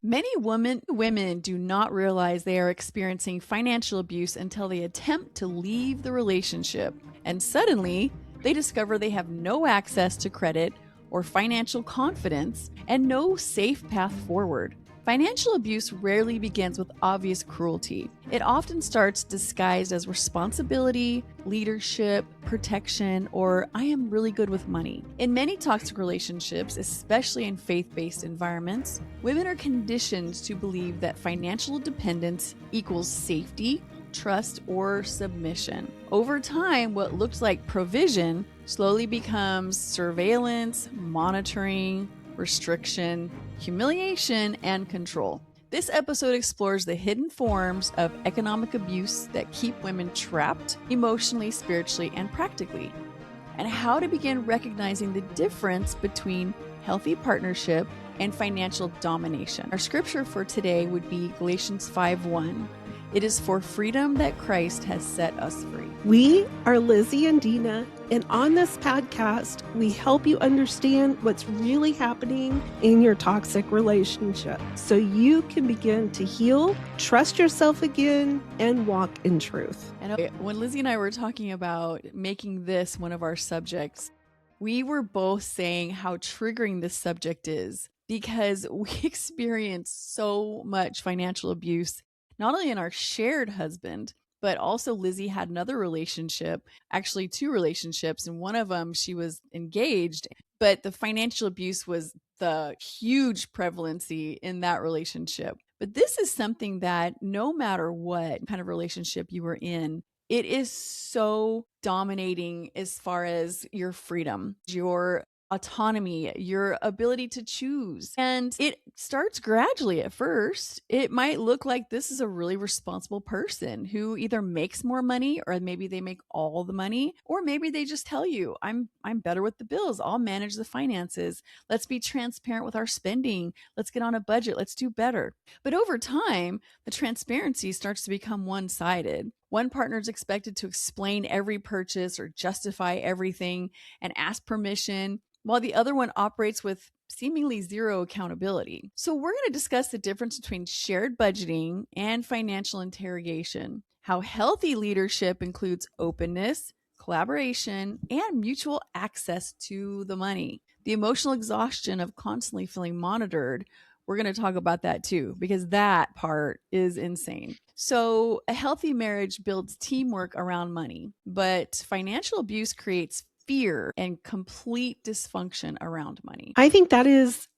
Many women do not realize they are experiencing financial abuse until they attempt to leave the relationship. And suddenly, they discover they have no access to credit or financial confidence and no safe path forward. Financial abuse rarely begins with obvious cruelty. It often starts disguised as responsibility, leadership, protection, or I am really good with money. In many toxic relationships, especially in faith-based environments, women are conditioned to believe that financial dependence equals safety, trust, or submission. Over time, what looks like provision slowly becomes surveillance, monitoring, restriction, humiliation, and control. This episode explores the hidden forms of economic abuse that keep women trapped emotionally, spiritually, and practically, and how to begin recognizing the difference between healthy partnership and financial domination. Our scripture for today would be Galatians 5:1. It is for freedom that Christ has set us free. We are Lizzie and Deana, and on this podcast, we help you understand what's really happening in your toxic relationship so you can begin to heal, trust yourself again, and walk in truth. And when Lizzie and I were talking about making this one of our subjects, we were both saying how triggering this subject is because we experience so much financial abuse, not only in our shared husband, but also Lizzie had another relationship, actually two relationships. And one of them, she was engaged, but the financial abuse was the huge prevalency in that relationship. But this is something that no matter what kind of relationship you were in, it is so dominating as far as your freedom, your autonomy, your ability to choose. And it starts gradually at first. It might look like this is a really responsible person who either makes more money or maybe they make all the money, or maybe they just tell you, I'm better with the bills. I'll manage the finances. Let's be transparent with our spending. Let's get on a budget. Let's do better. But over time, the transparency starts to become one-sided. One partner is expected to explain every purchase or justify everything and ask permission, while the other one operates with seemingly zero accountability. So we're going to discuss the difference between shared budgeting and financial interrogation, how healthy leadership includes openness, collaboration, and mutual access to the money. The emotional exhaustion of constantly feeling monitored, we're going to talk about that too, because that part is insane. So a healthy marriage builds teamwork around money, but financial abuse creates fear and complete dysfunction around money. I think that is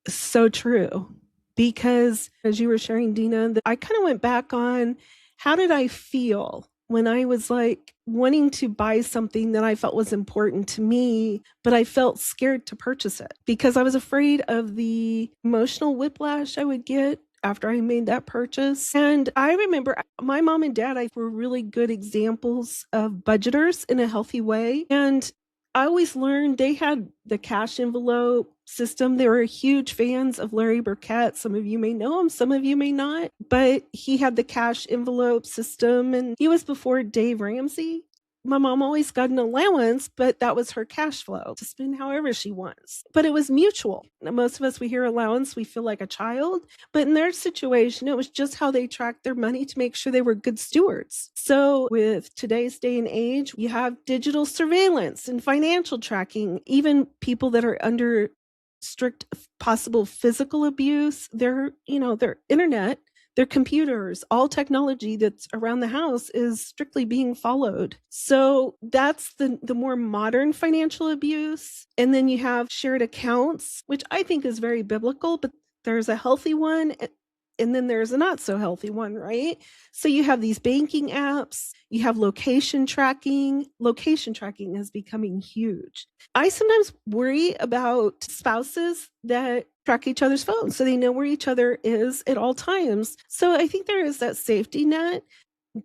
so true because as you were sharing, Deana, I kind of went back on how did I feel when I was like wanting to buy something that I felt was important to me, but I felt scared to purchase it because I was afraid of the emotional whiplash I would get after I made that purchase. And I remember my mom and dad, were really good examples of budgeters in a healthy way. And I always learned they had the cash envelope system. They were huge fans of Larry Burkett. Some of you may know him, some of you may not, but he had the cash envelope system and he was before Dave Ramsey. My mom always got an allowance, but that was her cash flow to spend however she wants. But it was mutual. Now, most of us, we hear allowance, we feel like a child. But in their situation, it was just how they tracked their money to make sure they were good stewards. So with today's day and age, you have digital surveillance and financial tracking. Even people that are under strict possible physical abuse, their internet, their computers, all technology that's around the house is strictly being followed. So that's the more modern financial abuse. And then you have shared accounts, which I think is very biblical, but there's a healthy one and then there's a not so healthy one, right? So you have these banking apps, you have location tracking. Location tracking is becoming huge. I sometimes worry about spouses that track each other's phones so they know where each other is at all times. So I think there is that safety net,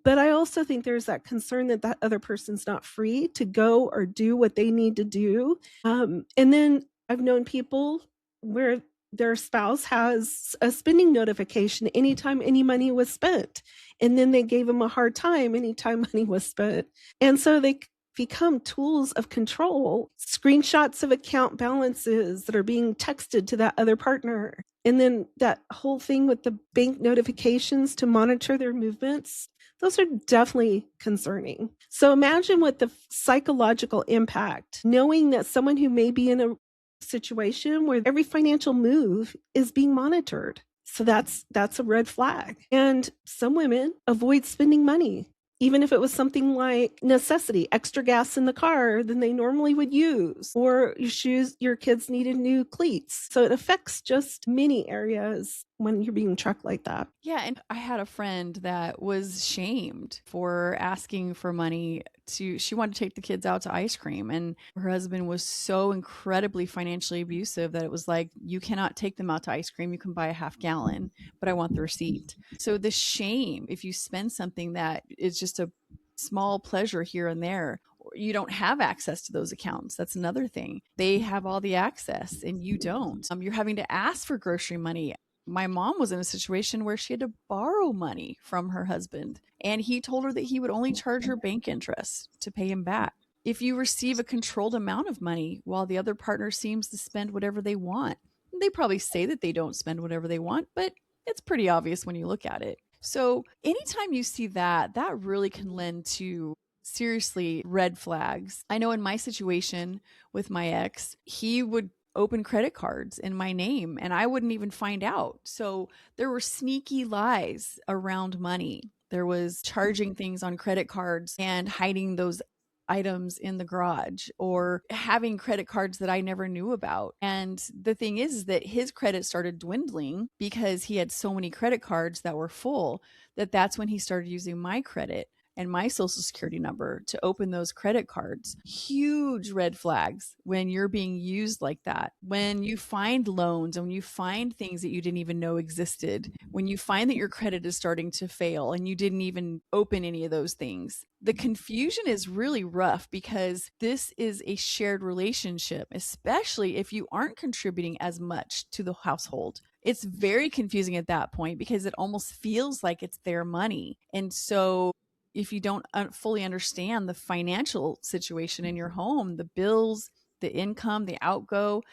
but I also think there's that concern that that other person's not free to go or do what they need to do. And then I've known people where their spouse has a spending notification anytime any money was spent. And then they gave them a hard time anytime money was spent. And so they become tools of control. Screenshots of account balances that are being texted to that other partner. And then that whole thing with the bank notifications to monitor their movements. Those are definitely concerning. So imagine what the psychological impact, knowing that someone who may be in a situation where every financial move is being monitored. So that's a red flag. And some women avoid spending money, even if it was something like necessity, extra gas in the car than they normally would use, or your kids needed new cleats. So it affects just many areas when you're being tracked like that. Yeah, and I had a friend that was shamed for asking for money she wanted to take the kids out to ice cream, and her husband was so incredibly financially abusive that it was like, you cannot take them out to ice cream, you can buy a half gallon, but I want the receipt. So the shame, if you spend something that is just a small pleasure here and there, you don't have access to those accounts. That's another thing. They have all the access and you don't. You're having to ask for grocery money. My mom was in a situation where she had to borrow money from her husband, and he told her that he would only charge her bank interest to pay him back. If you receive a controlled amount of money while the other partner seems to spend whatever they want, they probably say that they don't spend whatever they want, but it's pretty obvious when you look at it. So anytime you see that, that really can lend to seriously red flags. I know in my situation with my ex, he would open credit cards in my name and I wouldn't even find out. So there were sneaky lies around money. There was charging things on credit cards and hiding those items in the garage, or having credit cards that I never knew about. And the thing is that his credit started dwindling because he had so many credit cards that were full, that's when he started using my credit and my social security number to open those credit cards. Huge red flags when you're being used like that. When you find loans and when you find things that you didn't even know existed, when you find that your credit is starting to fail and you didn't even open any of those things. The confusion is really rough because this is a shared relationship, especially if you aren't contributing as much to the household. It's very confusing at that point because it almost feels like it's their money. And so if you don't fully understand the financial situation in your home, the bills, the income, the outgo,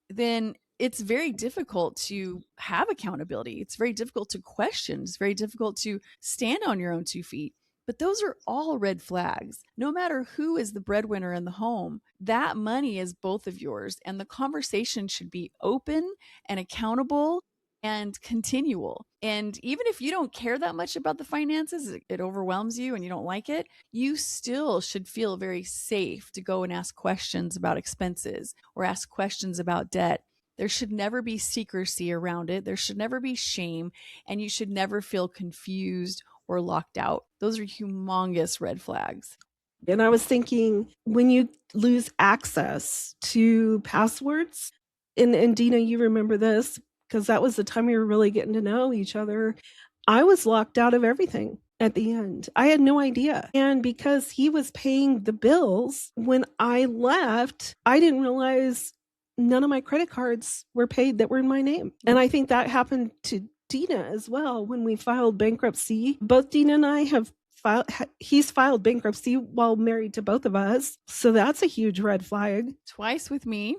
then it's very difficult to have accountability. It's very difficult to question. It's very difficult to stand on your own 2 feet. But those are all red flags. No matter who is the breadwinner in the home, that money is both of yours. And the conversation should be open and accountable and continual. And even if you don't care that much about the finances, it overwhelms you and you don't like it, you still should feel very safe to go and ask questions about expenses or ask questions about debt. There should never be secrecy around it. There should never be shame, and you should never feel confused or locked out. Those are humongous red flags. And I was thinking, when you lose access to passwords, and Deana, you remember this because that was the time we were really getting to know each other. I was locked out of everything at the end. I had no idea. And because he was paying the bills, when I left, I didn't realize none of my credit cards were paid that were in my name. And I think that happened to Deana as well when we filed bankruptcy. Both Deana and I have he's filed bankruptcy while married to both of us. So that's a huge red flag. Twice with me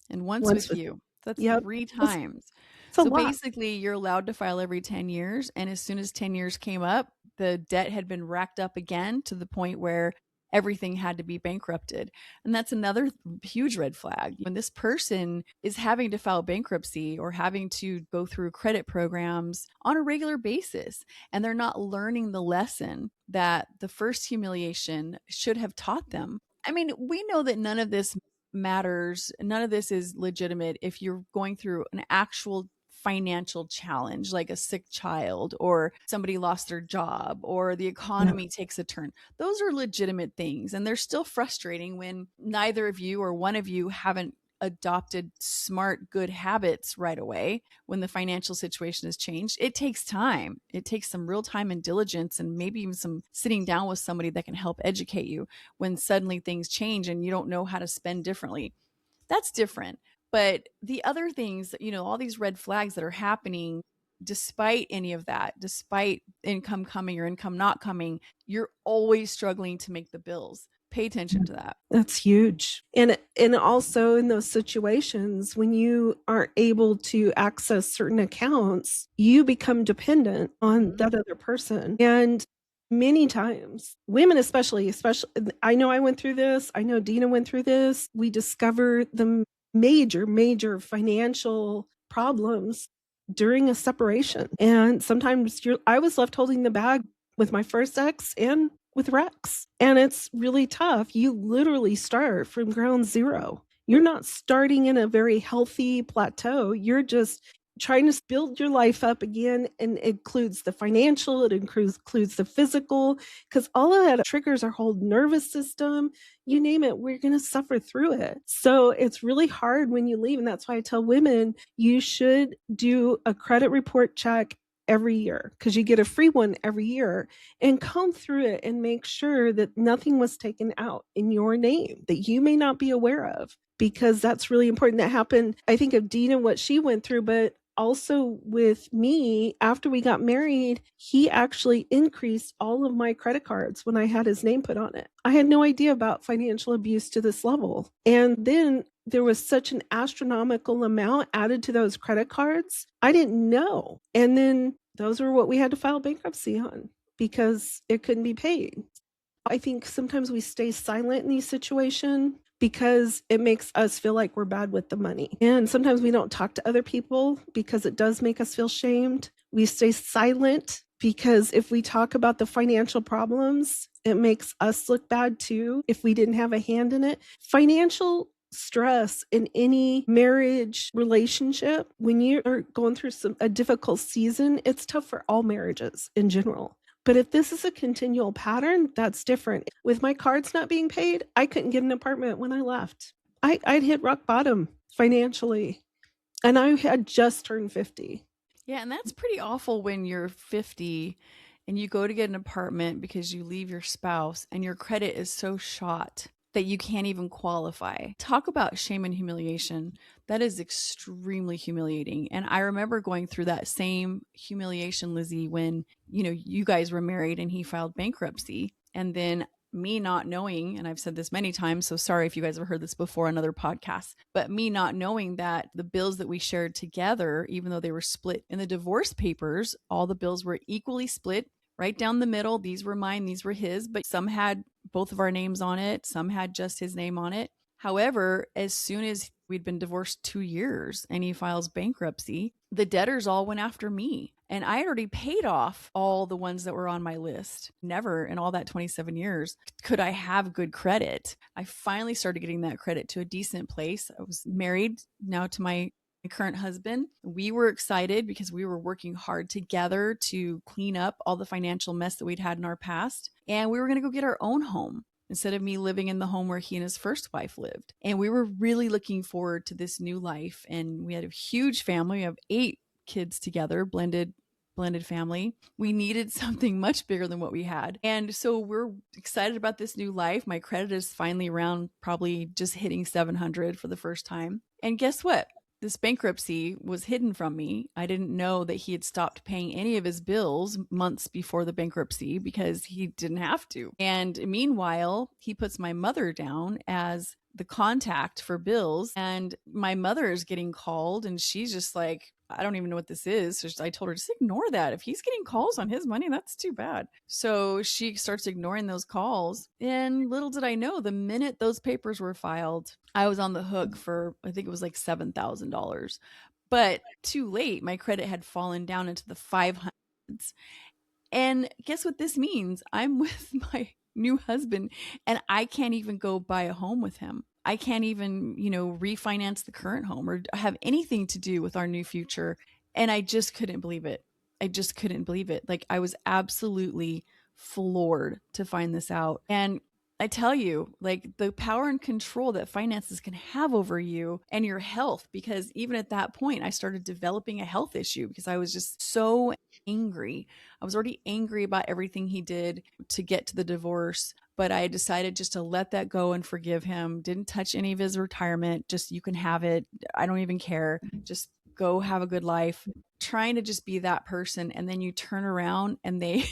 and once with you. That's Yep. 3 times. So basically, you're allowed to file every 10 years. And as soon as 10 years came up, the debt had been racked up again to the point where everything had to be bankrupted. And that's another huge red flag. When this person is having to file bankruptcy or having to go through credit programs on a regular basis, and they're not learning the lesson that the first humiliation should have taught them. I mean, we know that none of this matters. None of this is legitimate if you're going through an actual financial challenge, like a sick child or somebody lost their job or the economy takes a turn. Those are legitimate things. And they're still frustrating when neither of you or one of you haven't adopted smart, good habits right away when the financial situation has changed. It takes time. It takes some real time and diligence, and maybe even some sitting down with somebody that can help educate you when suddenly things change and you don't know how to spend differently. That's different. But the other things, all these red flags that are happening, despite any of that, despite income coming or income not coming, you're always struggling to make the bills. Pay attention to that. That's huge. And also in those situations when you aren't able to access certain accounts, you become dependent on that other person. And many times, women especially, I know I went through this, I know Deana went through this. We discover the major financial problems during a separation. And sometimes I was left holding the bag with my first ex and with Rex. And it's really tough. You literally start from ground zero. You're not starting in a very healthy plateau. You're just trying to build your life up again, and it includes the financial, it includes the physical, because all of that triggers our whole nervous system. You name it, we're going to suffer through it. So it's really hard when you leave. And that's why I tell women you should do a credit report check every year, because you get a free one every year, and comb through it and make sure that nothing was taken out in your name that you may not be aware of, because that's really important. That happened, I think, of Deana, what she went through, but also with me. After we got married, he actually increased all of my credit cards when I had his name put on it. I had no idea about financial abuse to this level. And then there was such an astronomical amount added to those credit cards. I didn't know. And then those were what we had to file bankruptcy on because it couldn't be paid. I think sometimes we stay silent in these situations because it makes us feel like we're bad with the money. And sometimes we don't talk to other people because it does make us feel shamed. We stay silent because if we talk about the financial problems, it makes us look bad too if we didn't have a hand in it. Financial stress in any marriage relationship, when you are going through a difficult season, it's tough for all marriages in general. But if this is a continual pattern, that's different. With my cards not being paid, I couldn't get an apartment when I left. I'd hit rock bottom financially, and I had just turned 50. Yeah, and that's pretty awful when you're 50 and you go to get an apartment because you leave your spouse and your credit is so shot that you can't even qualify. Talk about shame and humiliation. That is extremely humiliating. And I remember going through that same humiliation, Lizzie, when, you guys were married and he filed bankruptcy. And then me not knowing, and I've said this many times, so sorry if you guys have heard this before on other podcasts, but me not knowing that the bills that we shared together, even though they were split in the divorce papers, all the bills were equally split right down the middle. These were mine, these were his, but some had both of our names on it, some had just his name on it. However, as soon as we'd been divorced 2 years and he files bankruptcy, the debtors all went after me. And I had already paid off all the ones that were on my list. Never in all that 27 years could I have good credit. I finally started getting that credit to a decent place. I was married now to my current husband. We were excited because we were working hard together to clean up all the financial mess that we'd had in our past. And we were going to go get our own home instead of me living in the home where he and his first wife lived. And we were really looking forward to this new life. And we had a huge family. We have 8 kids together, blended family. We needed something much bigger than what we had. And so we're excited about this new life. My credit is finally around probably just hitting 700 for the first time. And guess what? This bankruptcy was hidden from me. I didn't know that he had stopped paying any of his bills months before the bankruptcy because he didn't have to. And meanwhile, he puts my mother down as the contact for bills. And my mother is getting called and she's just like, I don't even know what this is. So I told her, just ignore that. If he's getting calls on his money, that's too bad. So she starts ignoring those calls. And little did I know, the minute those papers were filed, I was on the hook for, I think it was like $7,000. But too late, my credit had fallen down into the 500s. And guess what this means? I'm with my new husband and I can't even go buy a home with him. I can't even, refinance the current home or have anything to do with our new future. And I just couldn't believe it. I just couldn't believe it. Like I was absolutely floored to find this out. And I tell you, like the power and control that finances can have over you and your health, because even at that point, I started developing a health issue because I was just so angry. I was already angry about everything he did to get to the divorce, but I decided just to let that go and forgive him. Didn't touch any of his retirement. Just, you can have it. I don't even care. Just go have a good life. Trying to just be that person. And then you turn around and they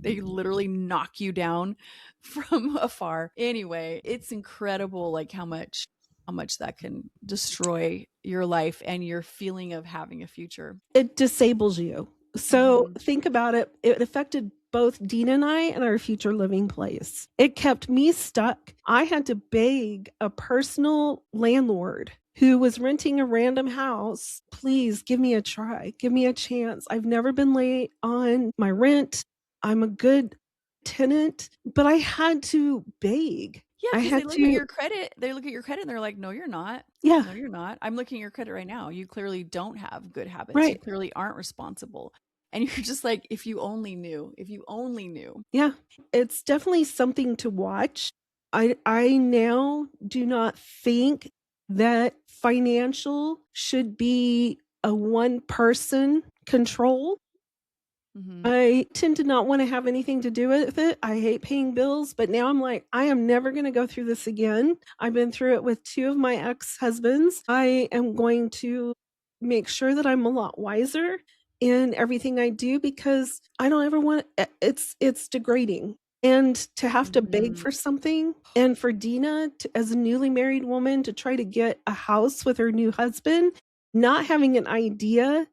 They literally knock you down from afar. Anyway, it's incredible like how much that can destroy your life and your feeling of having a future. It disables you. So think about it. It affected both Dean and I and our future living place. It kept me stuck. I had to beg a personal landlord who was renting a random house, please give me a try, give me a chance. I've never been late on my rent. I'm a good tenant, but I had to beg. Yeah, I because they had look at to, your credit. They look at your credit and they're like, no, you're not. yeah, No, you're not. I'm looking at your credit right now. You clearly don't have good habits. You right. clearly aren't responsible. And you're just like, if you only knew, if you only knew. Yeah, it's definitely something to watch. I now do not think that financial should be a one person control. I tend to not want to have anything to do with it. I hate paying bills, but now I'm like, I am never going to go through this again. I've been through it with 2 of my ex-husbands. I am going to make sure that I'm a lot wiser in everything I do because I don't ever want it's degrading. And to have to beg for something, and for Deana to, as a newly married woman, to try to get a house with her new husband, not having an idea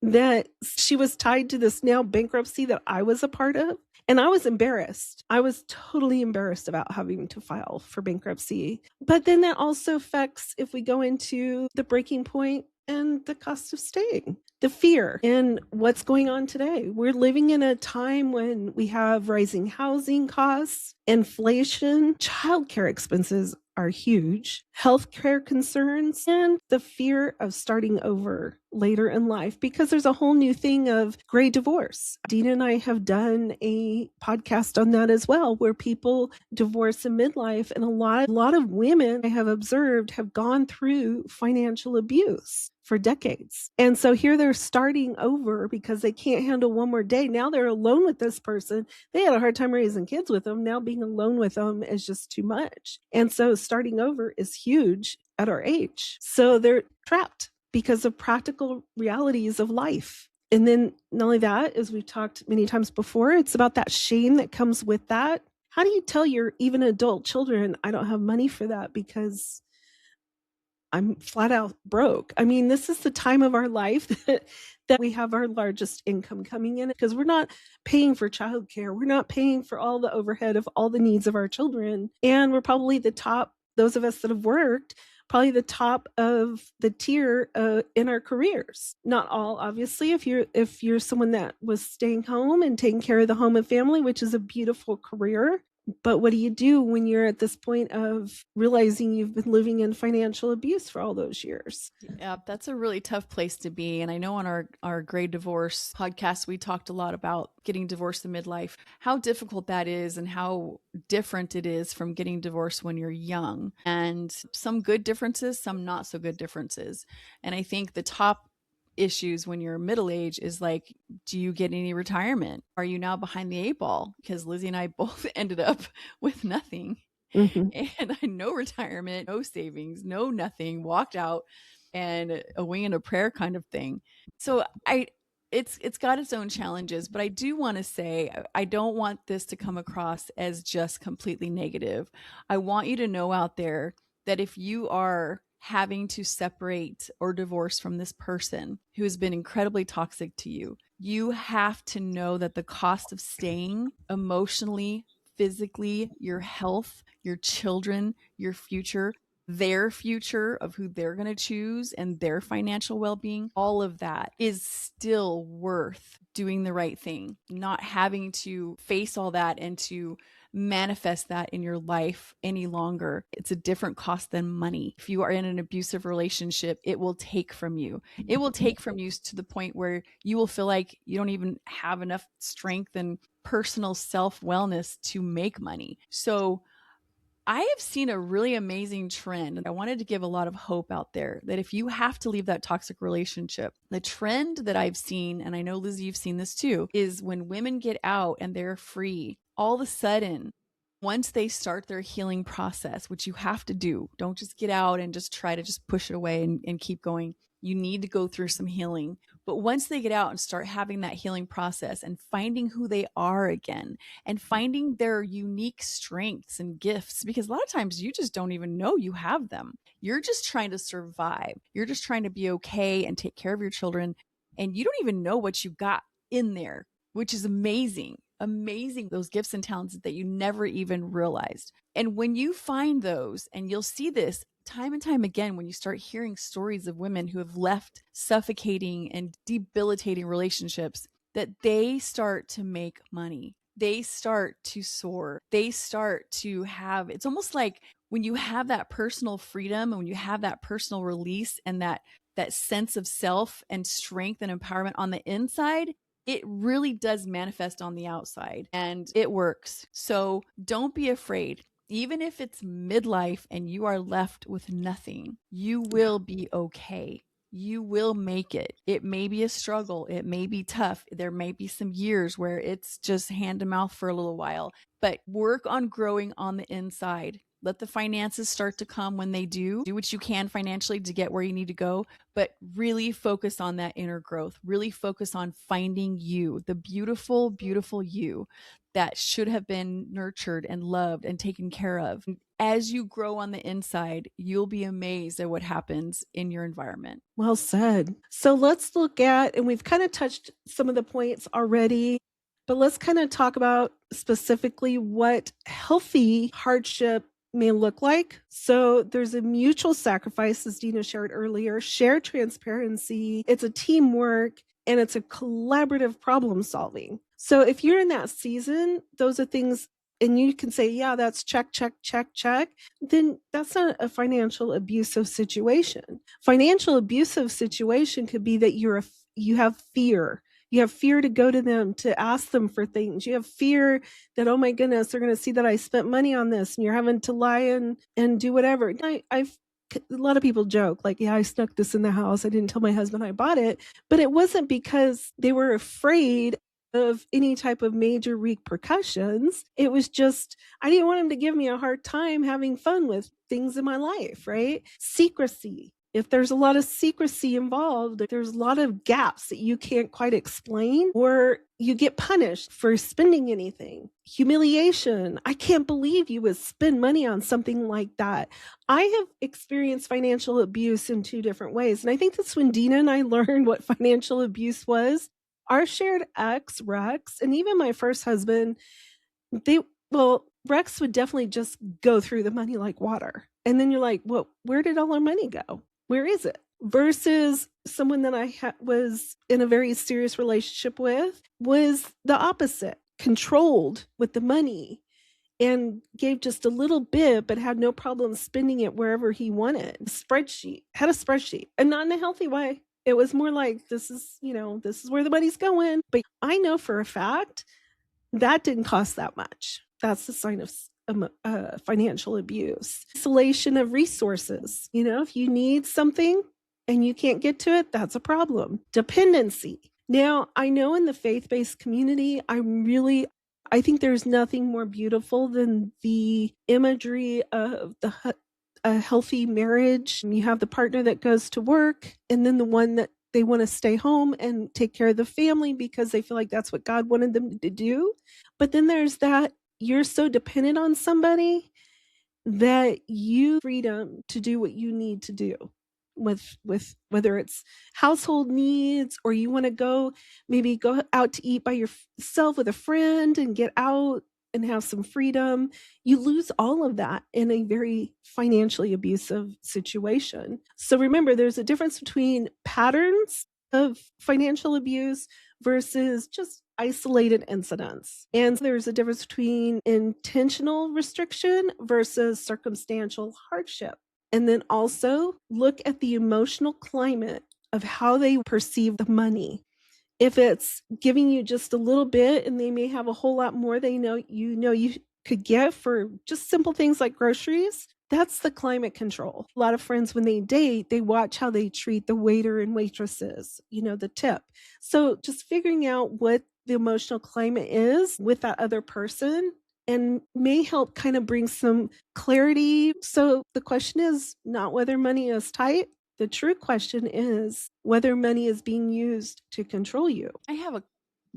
that she was tied to this now bankruptcy that I was a part of. And I was embarrassed. I was totally embarrassed about having to file for bankruptcy. But then that also affects if we go into the breaking point and the cost of staying, the fear, and what's going on today. We're living in a time when we have rising housing costs, inflation, childcare expenses are huge, healthcare concerns, and the fear of starting over later in life because there's a whole new thing of gray divorce. Deana and I have done a podcast on that as well, where people divorce in midlife, and a lot of women I have observed have gone through financial abuse for decades. And so here they're starting over because they can't handle one more day. Now they're alone with this person. They had a hard time raising kids with them. Now being alone with them is just too much. And so starting over is huge at our age. So they're trapped because of practical realities of life. And then not only that, as we've talked many times before, it's about that shame that comes with that. How do you tell your even adult children, I don't have money for that because I'm flat out broke? I mean, this is the time of our life that we have our largest income coming in because we're not paying for childcare. We're not paying for all the overhead of all the needs of our children. And we're probably the top, those of us that have worked, probably the top of the tier in our careers. Not all, obviously. If you're someone that was staying home and taking care of the home and family, which is a beautiful career. But what do you do when you're at this point of realizing you've been living in financial abuse for all those years? Yeah, that's a really tough place to be. And I know on our Gray Divorce podcast, we talked a lot about getting divorced in midlife, how difficult that is and how different it is from getting divorced when you're young. And some good differences, some not so good differences. And I think the top issues when you're middle age is like, do you get any retirement? Are you now behind the 8 ball? Because Lizzie and I both ended up with nothing. And I no retirement, no savings, no nothing, walked out, and a wing and a prayer kind of thing. So it's got its own challenges, but I do want to say I don't want this to come across as just completely negative. I want you to know out there that if you are having to separate or divorce from this person who has been incredibly toxic to you, you have to know that the cost of staying emotionally, physically, your health, your children, your future, their future of who they're going to choose and their financial well-being, all of that is still worth doing the right thing, not having to face all that and to manifest that in your life any longer. It's a different cost than money. If you are in an abusive relationship, it will take from you. It will take from you to the point where you will feel like you don't even have enough strength and personal self-wellness to make money. So I have seen a really amazing trend, and I wanted to give a lot of hope out there that if you have to leave that toxic relationship, the trend that I've seen, and I know Lizzie, you've seen this too, is when women get out and they're free, all of a sudden, once they start their healing process, which you have to do, don't just get out and just try to just push it away and keep going. You need to go through some healing. But once they get out and start having that healing process and finding who they are again and finding their unique strengths and gifts, because a lot of times you just don't even know you have them. You're just trying to survive. You're just trying to be okay and take care of your children. And you don't even know what you got in there, which is amazing. Amazing, those gifts and talents that you never even realized. And when you find those, and you'll see this time and time again when you start hearing stories of women who have left suffocating and debilitating relationships, that they start to make money. They start to soar. They start to have, it's almost like when you have that personal freedom and when you have that personal release and that sense of self and strength and empowerment on the inside, it really does manifest on the outside and it works. So don't be afraid. Even if it's midlife and you are left with nothing, you will be okay. You will make it. It may be a struggle. It may be tough. There may be some years where it's just hand to mouth for a little while, but work on growing on the inside. Let the finances start to come when they do. Do what you can financially to get where you need to go, but really focus on that inner growth. Really focus on finding you, the beautiful, beautiful you that should have been nurtured and loved and taken care of. As you grow on the inside, you'll be amazed at what happens in your environment. Well said. So let's look at, and we've kind of touched some of the points already, but let's kind of talk about specifically what healthy hardship may look like. So there's a mutual sacrifice, as Deana shared earlier, shared transparency, it's a teamwork, and it's a collaborative problem solving. So if you're in that season, those are things, and you can say, yeah, that's check, check, check, check, then that's not a financial abusive situation. Financial abusive situation could be that you have fear. You have fear to go to them, to ask them for things. You have fear that, oh my goodness, they're going to see that I spent money on this, and you're having to lie and do whatever. A lot of people joke like, yeah, I snuck this in the house. I didn't tell my husband I bought it, but it wasn't because they were afraid of any type of major repercussions. It was just, I didn't want him to give me a hard time having fun with things in my life, right? Secrecy. If there's a lot of secrecy involved, there's a lot of gaps that you can't quite explain, or you get punished for spending anything. Humiliation. I can't believe you would spend money on something like that. I have experienced financial abuse in two different ways. And I think that's when Deana and I learned what financial abuse was. Our shared ex, Rex, and even my first husband, Rex would definitely just go through the money like water. And then you're like, well, where did all our money go? Where is it? Versus someone that I was in a very serious relationship with was the opposite, controlled with the money and gave just a little bit, but had no problem spending it wherever he wanted. Had a spreadsheet, and not in a healthy way. It was more like, this is where the money's going. But I know for a fact that didn't cost that much. That's the sign of financial abuse. Isolation of resources. If you need something and you can't get to it, that's a problem. Dependency. Now, I know in the faith-based community, I think there's nothing more beautiful than the imagery of a healthy marriage. You have the partner that goes to work, and then the one that they want to stay home and take care of the family because they feel like that's what God wanted them to do. But then there's that you're so dependent on somebody that you freedom to do what you need to do with whether it's household needs, or you want to maybe go out to eat by yourself with a friend and get out and have some freedom. You lose all of that in a very financially abusive situation. So remember, there's a difference between patterns of financial abuse versus just isolated incidents. And there's a difference between intentional restriction versus circumstantial hardship. And then also look at the emotional climate of how they perceive the money. If it's giving you just a little bit and they may have a whole lot more they know you could get for just simple things like groceries, that's the climate control. A lot of friends, when they date, they watch how they treat the waiter and waitresses, the tip. So just figuring out what the emotional climate is with that other person and may help kind of bring some clarity. So the question is not whether money is tight. The true question is whether money is being used to control you. I have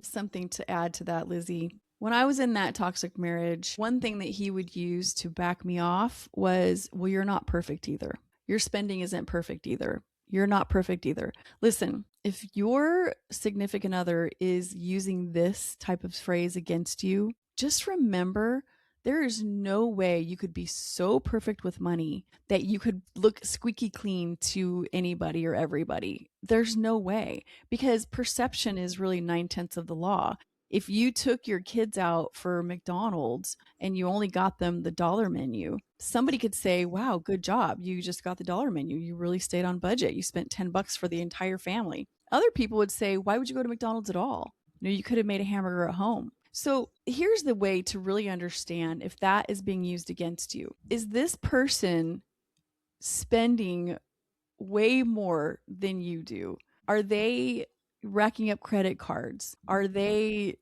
something to add to that, Lizzie. When I was in that toxic marriage, one thing that he would use to back me off was, well, you're not perfect either. Your spending isn't perfect either. You're not perfect either. Listen, if your significant other is using this type of phrase against you, just remember there is no way you could be so perfect with money that you could look squeaky clean to anybody or everybody. There's no way, because perception is really 9/10 of the law. If you took your kids out for McDonald's and you only got them the dollar menu, somebody could say, wow, good job. You just got the dollar menu. You really stayed on budget. You spent $10 for the entire family. Other people would say, why would you go to McDonald's at all? You could have made a hamburger at home. So here's the way to really understand if that is being used against you. Is this person spending way more than you do? Are they racking up credit cards? Are they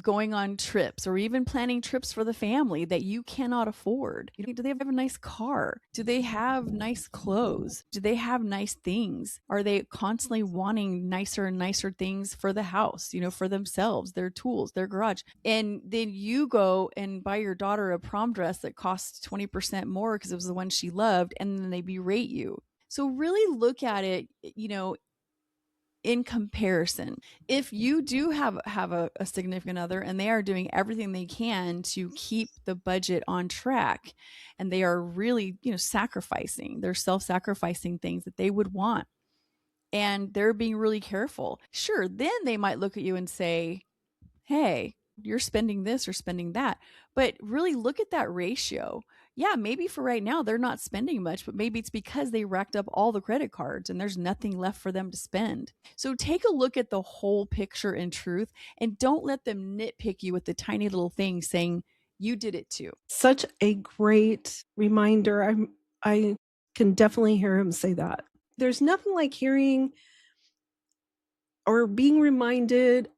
going on trips or even planning trips for the family that you cannot afford? Do they have a nice car? Do they have nice clothes? Do they have nice things? Are they constantly wanting nicer and nicer things for the house, for themselves, their tools, their garage? And then you go and buy your daughter a prom dress that costs 20% more because it was the one she loved, and then they berate you. So really look at it, in comparison. If you do have a significant other and they are doing everything they can to keep the budget on track, and they are really, sacrificing, they're self-sacrificing things that they would want, and they're being really careful, sure, then they might look at you and say, hey, you're spending this or spending that. But really look at that ratio. Yeah, maybe for right now they're not spending much, but maybe it's because they racked up all the credit cards and there's nothing left for them to spend. So take a look at the whole picture in truth, and don't let them nitpick you with the tiny little thing saying you did it too. Such a great reminder. I can definitely hear him say that. There's nothing like hearing or being reminded,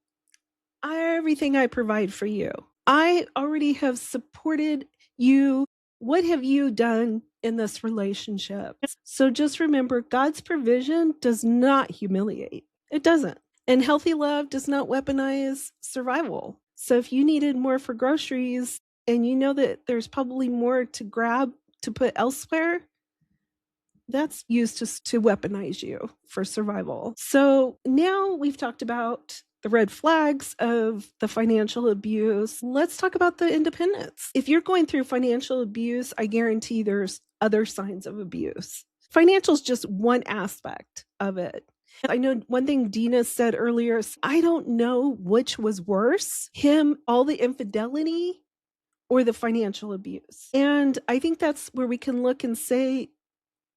everything I provide for you, I already have supported you. What have you done in this relationship? So just remember, God's provision does not humiliate. It doesn't. And healthy love does not weaponize survival. So if you needed more for groceries and you know that there's probably more to grab to put elsewhere, that's used to weaponize you for survival. So now we've talked about the red flags of the financial abuse. Let's talk about the independence. If you're going through financial abuse, I guarantee there's other signs of abuse. Financial is just one aspect of it. I know one thing Deana said earlier, I don't know which was worse, all the infidelity or the financial abuse. And I think that's where we can look and say,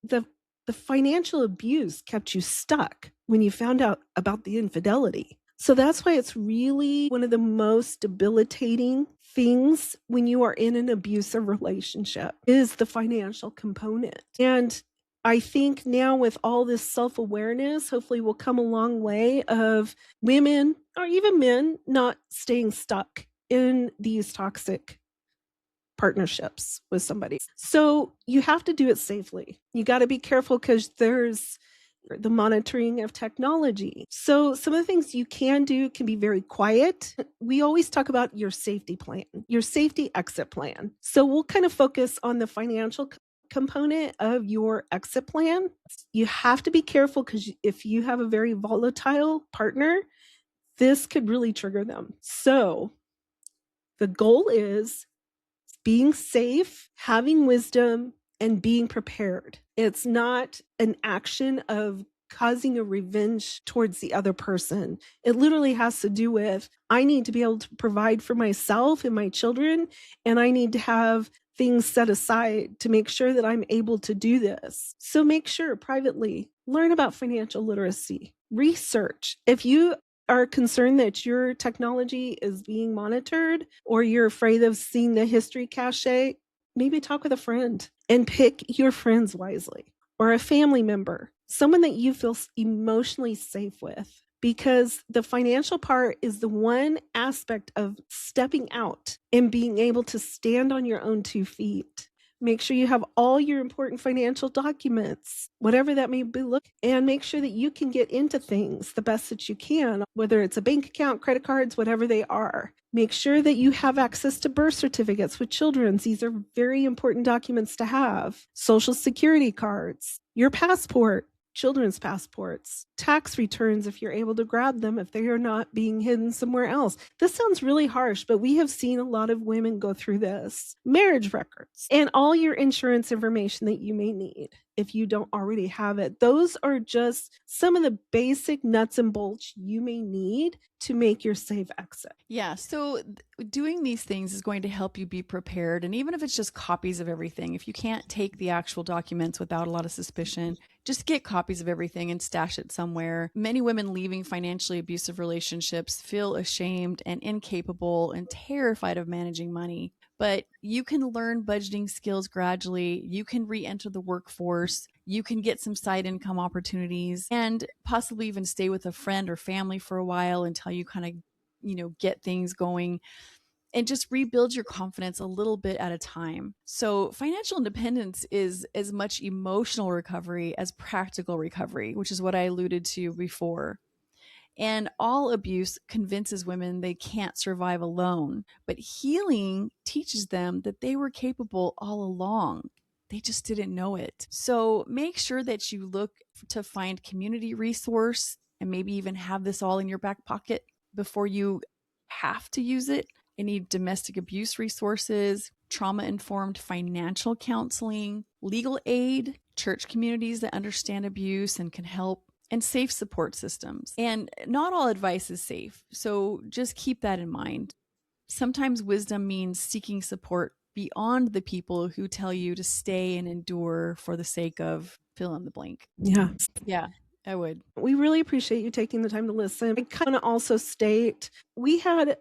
the financial abuse kept you stuck when you found out about the infidelity. So that's why it's really one of the most debilitating things when you are in an abusive relationship is the financial component. And I think now with all this self-awareness, hopefully will come a long way of women or even men not staying stuck in these toxic partnerships with somebody. So you have to do it safely. You got to be careful because there's the monitoring of technology. So some of the things you can do can be very quiet. We always talk about your safety plan, your safety exit plan. So we'll kind of focus on the financial component of your exit plan. You have to be careful because if you have a very volatile partner, this could really trigger them. So the goal is being safe, having wisdom, and being prepared. It's not an action of causing a revenge towards the other person. It literally has to do with, I need to be able to provide for myself and my children, and I need to have things set aside to make sure that I'm able to do this. So make sure privately, learn about financial literacy, research. If you are concerned that your technology is being monitored or you're afraid of seeing the history cache, maybe talk with a friend and pick your friends wisely, or a family member, someone that you feel emotionally safe with, because the financial part is the one aspect of stepping out and being able to stand on your own 2 feet. Make sure you have all your important financial documents, whatever that may be, and make sure that you can get into things the best that you can, whether it's a bank account, credit cards, whatever they are. Make sure that you have access to birth certificates with children's. These are very important documents to have. Social security cards, your passport, children's passports, tax returns if you're able to grab them if they are not being hidden somewhere else. This sounds really harsh, but we have seen a lot of women go through this. Marriage records and all your insurance information that you may need if you don't already have it. Those are just some of the basic nuts and bolts you may need to make your safe exit. Yeah, so doing these things is going to help you be prepared. And even if it's just copies of everything, if you can't take the actual documents without a lot of suspicion, just get copies of everything and stash it somewhere. Many women leaving financially abusive relationships feel ashamed and incapable and terrified of managing money. But you can learn budgeting skills gradually. You can re-enter the workforce. You can get some side income opportunities and possibly even stay with a friend or family for a while until you kind of, get things going and just rebuild your confidence a little bit at a time. So financial independence is as much emotional recovery as practical recovery, which is what I alluded to before. And all abuse convinces women they can't survive alone, but healing teaches them that they were capable all along. They just didn't know it. So make sure that you look to find community resource and maybe even have this all in your back pocket before you have to use it. Any domestic abuse resources, trauma-informed financial counseling, legal aid, church communities that understand abuse and can help, and safe support systems. And not all advice is safe, so just keep that in mind. Sometimes wisdom means seeking support beyond the people who tell you to stay and endure for the sake of fill in the blank. Yeah. Yeah, I would. We really appreciate you taking the time to listen. I kind of also state we had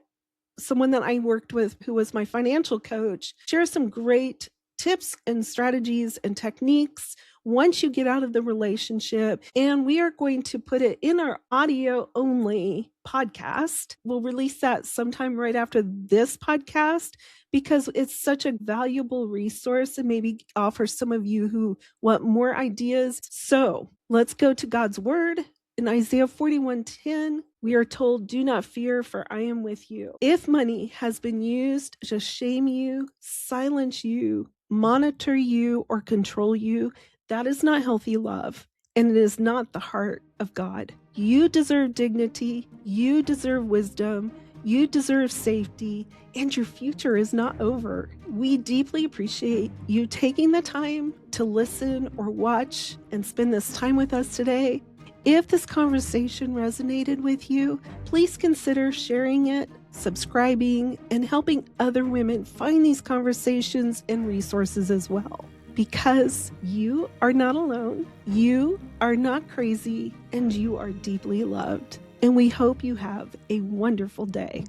someone that I worked with who was my financial coach share some great tips and strategies and techniques once you get out of the relationship. And we are going to put it in our audio only podcast. We'll release that sometime right after this podcast because it's such a valuable resource and maybe offer some of you who want more ideas. So let's go to God's word. In Isaiah 41:10, we are told, "Do not fear, for I am with you." If money has been used to shame you, silence you, monitor you, or control you, that is not healthy love, and it is not the heart of God. You deserve dignity, you deserve wisdom, you deserve safety, and your future is not over. We deeply appreciate you taking the time to listen or watch and spend this time with us today. If this conversation resonated with you, please consider sharing it, subscribing, and helping other women find these conversations and resources as well. Because you are not alone, you are not crazy, and you are deeply loved. And we hope you have a wonderful day.